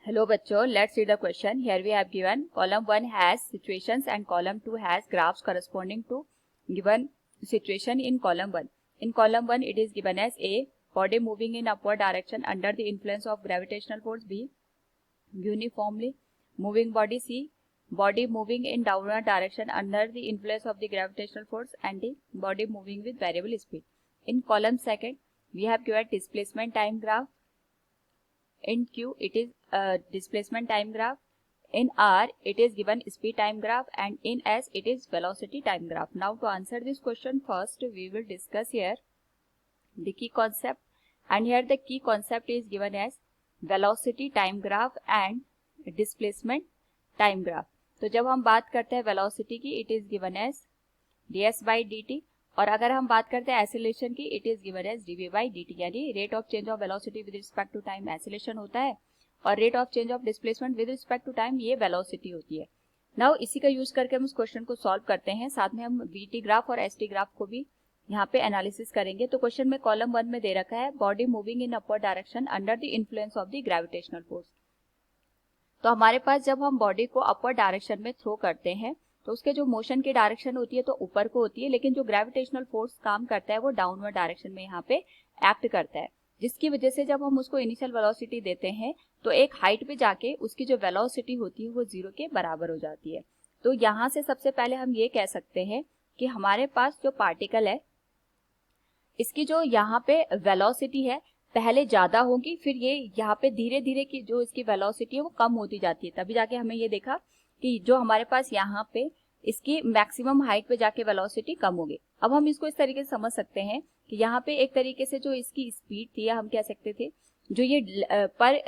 Hello बच्चों, let's read the question. Here we have given column 1 has situations and column 2 has graphs corresponding to given situation in column 1. In column 1 it is given as A. Body moving in upward direction under the influence of gravitational force. B. Uniformly moving body. C. Body moving in downward direction under the influence of the gravitational force. And D. Body moving with variable speed. In column 2 we have given displacement time graph. In Q it is displacement time graph. In R it is given speed time graph, and in S it is velocity time graph. Now to answer this question, first we will discuss here the key concept, and here the key concept is given as velocity time graph and displacement time graph. तो जब हम बात करते हैं velocity की, it is given as ds by dt, और अगर हम बात करते हैं एक्सीलरेशन की, it is given as dv by dt, यानी rate of change of velocity with respect to time acceleration होता है और rate of change of displacement with respect to time ये वेलोसिटी होती है. नाउ इसी का यूज करके हम इस क्वेश्चन को सॉल्व करते हैं. साथ में हम vt ग्राफ और st ग्राफ को भी यहाँ पे एनालिसिस करेंगे. तो क्वेश्चन में कॉलम 1 में दे रखा है body moving in upward direction under the influence of the gravitational force. तो हमारे पास जब हम बॉडी को अपवर्ड डायरेक्शन में थ्रो करते हैं तो उसके जो मोशन की डायरेक्शन होती है तो ऊपर को होती है, लेकिन जो ग्रेविटेशनल फोर्स काम करता है वो डाउनवर्ड डायरेक्शन में यहाँ पे एक्ट करता है, जिसकी वजह से जब हम उसको इनिशियल वेलोसिटी देते हैं तो एक हाइट पे जाके उसकी जो वेलोसिटी होती है वो 0 के बराबर हो जाती है. तो यहाँ से सबसे पहले हम ये कह सकते हैं कि हमारे पास जो पार्टिकल है इसकी जो यहाँ पे वेलोसिटी है पहले ज्यादा होगी, फिर ये यहाँ पे धीरे धीरे की जो इसकी वेलोसिटी है वो कम होती जाती है. तभी जाके हमें ये देखा कि जो हमारे पास यहाँ पे इसकी मैक्सिमम हाइट पे जाके वेलोसिटी कम होगी. अब हम इसको इस तरीके से समझ सकते हैं कि यहाँ पे एक तरीके से जो इसकी स्पीड थी, या हम कह सकते थे जो ये पर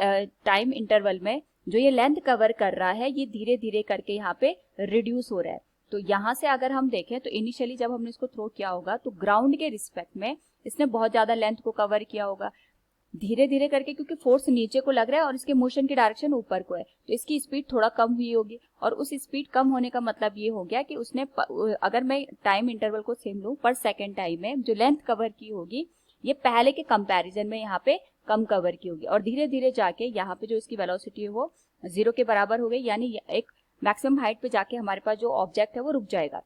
टाइम इंटरवल में जो ये लेंथ कवर कर रहा है ये धीरे धीरे करके यहाँ पे रिड्यूस हो रहा है. तो यहाँ से अगर हम देखें तो इनिशियली जब हमने इसको थ्रो किया होगा तो ग्राउंड के रिस्पेक्ट में इसने बहुत ज्यादा लेंथ को कवर किया होगा. धीरे धीरे करके क्योंकि फोर्स नीचे को लग रहा है और इसके मोशन की डायरेक्शन ऊपर को है तो इसकी स्पीड थोड़ा कम हुई होगी, और उस स्पीड कम होने का मतलब ये हो गया कि उसने अगर मैं टाइम इंटरवल को सेम लूं पर सेकंड टाइम में जो लेंथ कवर की होगी ये पहले के कंपैरिजन में यहाँ पे कम कवर की होगी, और धीरे धीरे जाके यहाँ पे जो इसकी वेलोसिटी है वो 0 के बराबर हो गई, यानी एक मैक्सिमम हाइट पे जाके हमारे पास जो ऑब्जेक्ट है वो रुक जाएगा.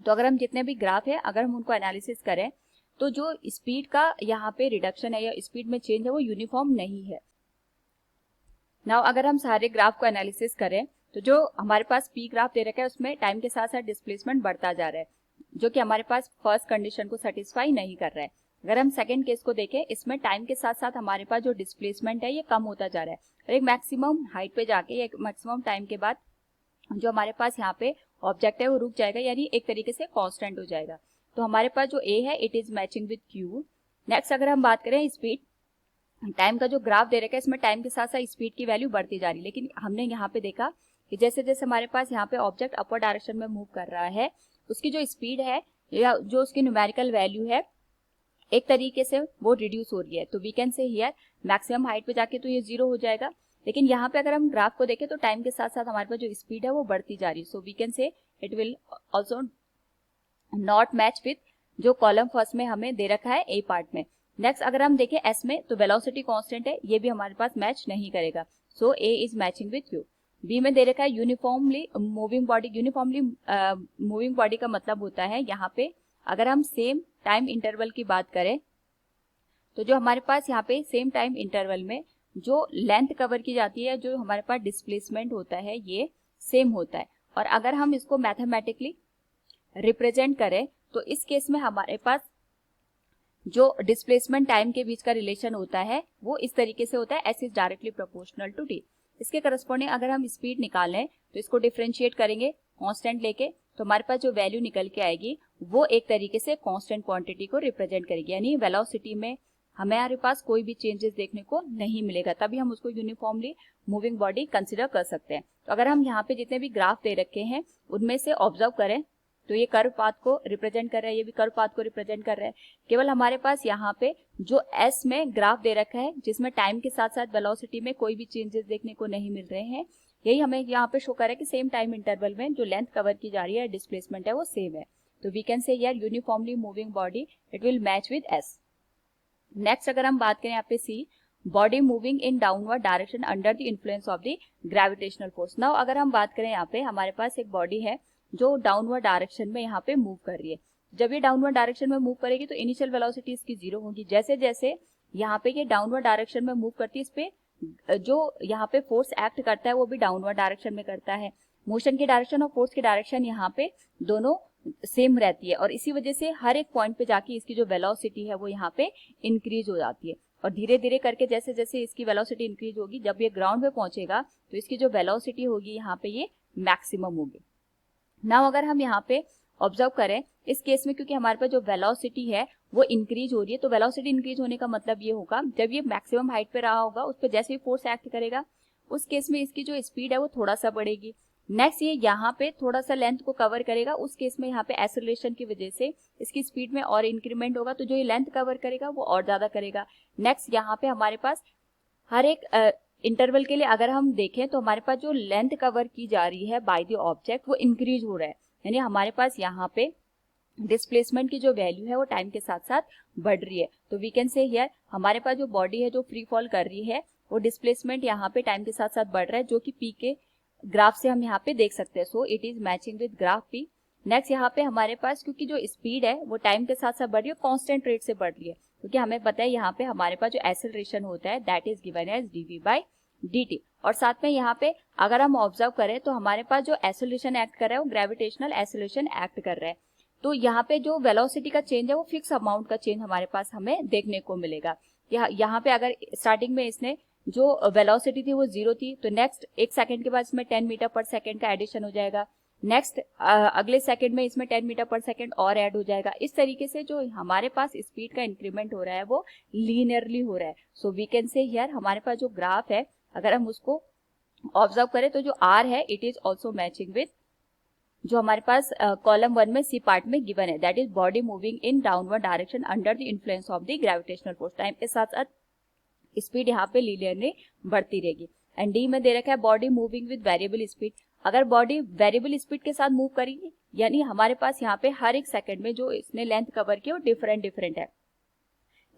तो अगर हम जितने भी ग्राफ है अगर हम उनको एनालिसिस करें तो जो स्पीड का यहाँ पे रिडक्शन है या स्पीड में चेंज है वो यूनिफॉर्म नहीं है. नाउ अगर हम सारे ग्राफ को एनालिसिस करें तो जो हमारे पास पी ग्राफ दे रखा है उसमें टाइम के साथ साथ डिस्प्लेसमेंट बढ़ता जा रहा है, जो कि हमारे पास फर्स्ट कंडीशन को सेटिस्फाई नहीं कर रहा है. अगर हम सेकंड केस को देखें इसमें टाइम के साथ साथ हमारे पास जो डिस्प्लेसमेंट है ये कम होता जा रहा है, और एक मैक्सिमम हाइट पे जाके एक मैक्सिमम टाइम के बाद जो हमारे पास यहाँ पे ऑब्जेक्ट है वो रुक जाएगा, यानी एक तरीके से कॉन्स्टेंट हो जाएगा. तो हमारे पास जो ए है it is matching with Q. Next अगर हम बात करें स्पीड टाइम का जो ग्राफ दे रखा है इसमें टाइम के साथ साथ स्पीड की वैल्यू बढ़ती जा रही है, लेकिन हमने यहाँ पे देखा कि जैसे जैसे हमारे पास यहाँ पे ऑब्जेक्ट अपर डायरेक्शन में मूव कर रहा है उसकी जो स्पीड है या जो उसकी न्यूमेरिकल वैल्यू है एक तरीके से वो रिड्यूस हो रही है. तो we can say here maximum height पे जाके तो ये 0 हो जाएगा, लेकिन यहाँ पे अगर हम ग्राफ को देखें तो टाइम के साथ साथ हमारे पास जो स्पीड है वो बढ़ती जा रही है. So we can say it will also not match with जो कॉलम फर्स्ट में हमें दे रखा है ए पार्ट में. नेक्स्ट अगर हम देखें एस में तो वेलोसिटी कांस्टेंट है, ये भी हमारे पास मैच नहीं करेगा. So A is matching with you. B में दे रखा है uniformly moving body. Uniformly moving body का मतलब होता है यहाँ पे अगर हम सेम टाइम इंटरवल की बात करें तो जो हमारे पास यहाँ पे सेम टाइम इंटरवल में जो लेंथ कवर की जाती है जो हमारे पास डिस्प्लेसमेंट होता है ये सेम होता है. और अगर हम इसको मैथमेटिकली रिप्रेजेंट करें तो इस केस में हमारे पास जो डिस्प्लेसमेंट टाइम के बीच का रिलेशन होता है वो इस तरीके से होता है s is directly proportional to t. इसके करस्पॉन्डिंग अगर हम स्पीड निकालें तो इसको डिफरेंशिएट करेंगे कांस्टेंट लेके तो हमारे पास जो वैल्यू निकल के आएगी वो एक तरीके से कांस्टेंट क्वांटिटी को रिप्रेजेंट करेगी, यानी वेलोसिटी में हमारे पास कोई भी चेंजेस देखने को नहीं मिलेगा, तभी हम उसको यूनिफॉर्मली मूविंग बॉडी कंसिडर कर सकते हैं. तो अगर हम यहाँ पे जितने भी ग्राफ दे रखे हैं उनमें से ऑब्जर्व करें तो ये कर्व पाथ को रिप्रेजेंट कर रहा है, ये भी कर्व पाथ को रिप्रेजेंट कर रहा है. केवल हमारे पास यहाँ पे जो एस में ग्राफ दे रखा है जिसमें टाइम के साथ साथ वेलोसिटी में कोई भी चेंजेस देखने को नहीं मिल रहे हैं, यही हमें यहाँ पे शो कर रहा है कि सेम टाइम इंटरवल में जो लेंथ कवर की जा रही है डिस्प्लेसमेंट है वो सेम है. तो वी कैन से यार uniformly moving body it will match with S. Next अगर हम बात करें यहाँ पे C body moving in downward direction under the influence of the gravitational force. Now अगर हम बात करें यहाँ पे हमारे पास एक बॉडी है जो डाउनवर्ड डायरेक्शन में यहाँ पे मूव कर रही है। जब ये डाउनवर्ड डायरेक्शन में मूव करेगी तो इनिशियल वेलोसिटी इसकी 0 होगी। जैसे जैसे यहाँ पे ये डाउनवर्ड डायरेक्शन में मूव करती है, इस पे जो यहाँ पे फोर्स एक्ट करता है वो भी डाउनवर्ड डायरेक्शन में करता है। मोशन की डायरेक्शन और फोर्स की डायरेक्शन यहाँ पे दोनों सेम रहती है और इसी वजह से हर एक पॉइंट पे जाके इसकी जो वेलोसिटी है वो यहाँ पे इंक्रीज हो जाती है और धीरे धीरे करके जैसे जैसे इसकी वेलोसिटी इंक्रीज होगी, जब ये ग्राउंड पे पहुंचेगा तो इसकी जो वेलोसिटी होगी यहाँ पे ये मैक्सिमम होगी। नाउ अगर हम यहाँ पे ऑब्जर्व करें इस केस में, क्योंकि हमारे पास जो वेलोसिटी है वो इंक्रीज हो रही है, तो वेलोसिटी इंक्रीज होने का मतलब ये होगा जब ये मैक्सिमम हाइट पे रहा होगा उस पर जैसे ही फोर्स एक्ट करेगा उस केस में इसकी जो स्पीड है वो थोड़ा सा बढ़ेगी। नेक्स्ट ये यहाँ पे थोड़ा सा लेंथ को कवर करेगा, उस केस में यहाँ पे एक्सेलरेशन की वजह से इसकी स्पीड में और इंक्रीमेंट होगा, तो जो ये लेंथ कवर करेगा वो और ज्यादा करेगा। नेक्स्ट यहाँ पे हमारे पास हर एक इंटरवल के लिए अगर हम देखें तो हमारे पास जो लेंथ कवर की जा रही है बाय द ऑब्जेक्ट वो इंक्रीज हो रहा है, यानी हमारे पास यहाँ पे डिस्प्लेसमेंट की जो वैल्यू है वो टाइम के साथ साथ बढ़ रही है। तो वी कैन से हियर हमारे पास जो बॉडी है जो फ्री फॉल कर रही है वो डिस्प्लेसमेंट यहाँ पे टाइम के साथ साथ बढ़ रहा है, जो कि पी के ग्राफ से हम यहाँ पे देख सकते हैं। So it is matching with graph P. Next यहाँ पे हमारे पास क्योंकि जो स्पीड है वो टाइम के साथ साथ बढ़ रही है, कांस्टेंट रेट से बढ़ रही है, क्योंकि हमें पता है यहाँ पे हमारे पास जो एक्सेलरेशन होता है that is given as dv by dt। और साथ में यहाँ पे अगर हम ऑब्जर्व करें तो हमारे पास जो एक्सेलरेशन एक्ट कर रहा है वो ग्रेविटेशनल एक्सेलरेशन एक्ट कर रहा है। तो यहाँ पे जो वेलोसिटी का चेंज है वो फिक्स अमाउंट का चेंज हमारे पास हमें देखने को मिलेगा। यहाँ पे अगर स्टार्टिंग में इसने जो वेलोसिटी थी वो 0 थी, तो नेक्स्ट 1 सेकंड के बाद इसमें 10 मीटर पर सेकंड का एडिशन हो जाएगा। नेक्स्ट अगले सेकंड में इसमें 10 मीटर पर सेकंड और ऐड हो जाएगा। इस तरीके से जो हमारे पास स्पीड का इंक्रीमेंट हो रहा है वो लीनियरली हो रहा है। So we can say here हमारे पास जो ग्राफ है अगर हम उसको ऑब्जर्व करें तो जो आर है it is also matching with जो हमारे पास कॉलम 1 में सी पार्ट में गिवन है, that is body moving in downward direction under the influence of the gravitational force. Time के साथ साथ स्पीड यहाँ पे लीनियरली बढ़ती रहेगी। एंड डी में दे रखा है body moving with variable speed. अगर बॉडी वेरिएबल स्पीड के साथ मूव करेगी यानी हमारे पास यहाँ पे हर एक सेकंड में जो इसने लेंथ कवर की वो डिफरेंट है।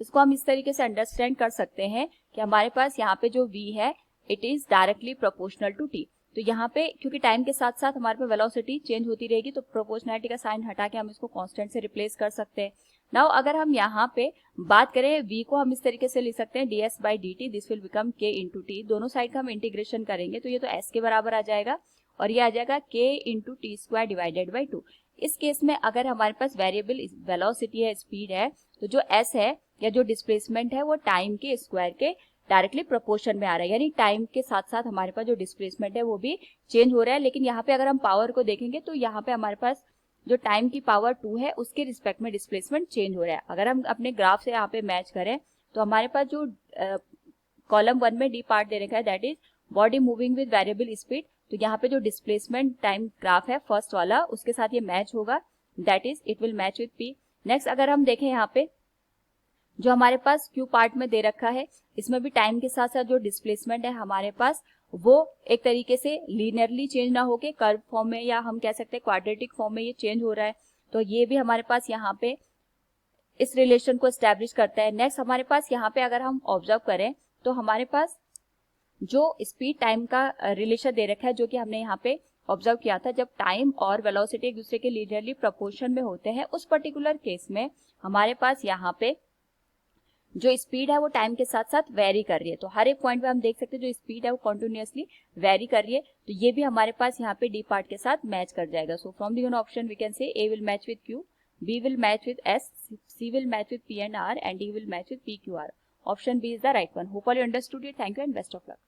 इसको हम इस तरीके से अंडरस्टैंड कर सकते हैं कि हमारे पास यहाँ पे जो v है it is directly proportional to t। तो यहाँ पे क्योंकि टाइम के साथ साथ हमारे पे वेलोसिटी चेंज होती रहेगी तो प्रोपोर्शनैलिटी का साइन हटा के हम इसको कांस्टेंट से रिप्लेस कर सकते हैं। नाउ अगर हम यहाँ पे बात करें v को हम इस तरीके से लिख सकते हैं ds by dt, this will become k into T. दोनों साइड का हम इंटीग्रेशन करेंगे तो ये तो s के बराबर आ जाएगा और ये आ जाएगा k into T square divided by 2। इस केस में अगर हमारे पास वेरिएबल वेलोसिटी है, स्पीड है, तो जो s है या जो डिस्प्लेसमेंट है वो टाइम के स्क्वायर के डायरेक्टली प्रोपोर्शन में आ रहा है, यानी टाइम के साथ साथ हमारे पास जो डिस्प्लेसमेंट है वो भी चेंज हो रहा है। लेकिन यहाँ पे अगर हम पावर को देखेंगे तो यहाँ पे हमारे पास जो टाइम की पावर 2 है उसके रिस्पेक्ट में डिस्प्लेसमेंट चेंज हो रहा है। अगर हम अपने ग्राफ से यहाँ पे मैच करें तो हमारे पास जो कॉलम 1 में डी पार्ट दे रखा है that is body moving with variable speed, तो यहाँ पे जो डिस्प्लेसमेंट टाइम ग्राफ है फर्स्ट वाला उसके साथ ये मैच होगा, that is it will match with P. Next अगर हम देखें यहाँ पे जो हमारे पास क्यू पार्ट में दे रखा है इसमें भी टाइम के साथ साथ जो डिस्प्लेसमेंट है हमारे पास वो एक तरीके से लीनियरली चेंज ना होके कर्व फॉर्म में या हम कह सकते हैं क्वाड्रेटिक फॉर्म में ये चेंज हो रहा है, तो ये भी हमारे पास यहाँ पे इस रिलेशन को एस्टेब्लिश करता है। नेक्स्ट हमारे पास यहाँ पे अगर हम ऑब्जर्व करें तो हमारे पास जो स्पीड टाइम का रिलेशन दे रखा है जो कि हमने यहाँ पे ऑब्जर्व किया था, जब टाइम और वेलोसिटी एक दूसरे के लीनियरली प्रोपोर्शन में होते हैं उस पर्टिकुलर केस में हमारे पास यहाँ पे जो स्पीड है वो टाइम के साथ साथ वेरी कर रही है। तो हर एक पॉइंट पे हम देख सकते हैं जो स्पीड है वो कंटिन्यूअसली वेरी कर रही है, तो ये भी हमारे पास यहाँ पे डी पार्ट के साथ मैच कर जाएगा। So from the given option we can say A will match with Q, B will match with S, C will match with P and R and D will match with P Q R. Option B is the right one. Hope all you understood it. Thank you and best of luck.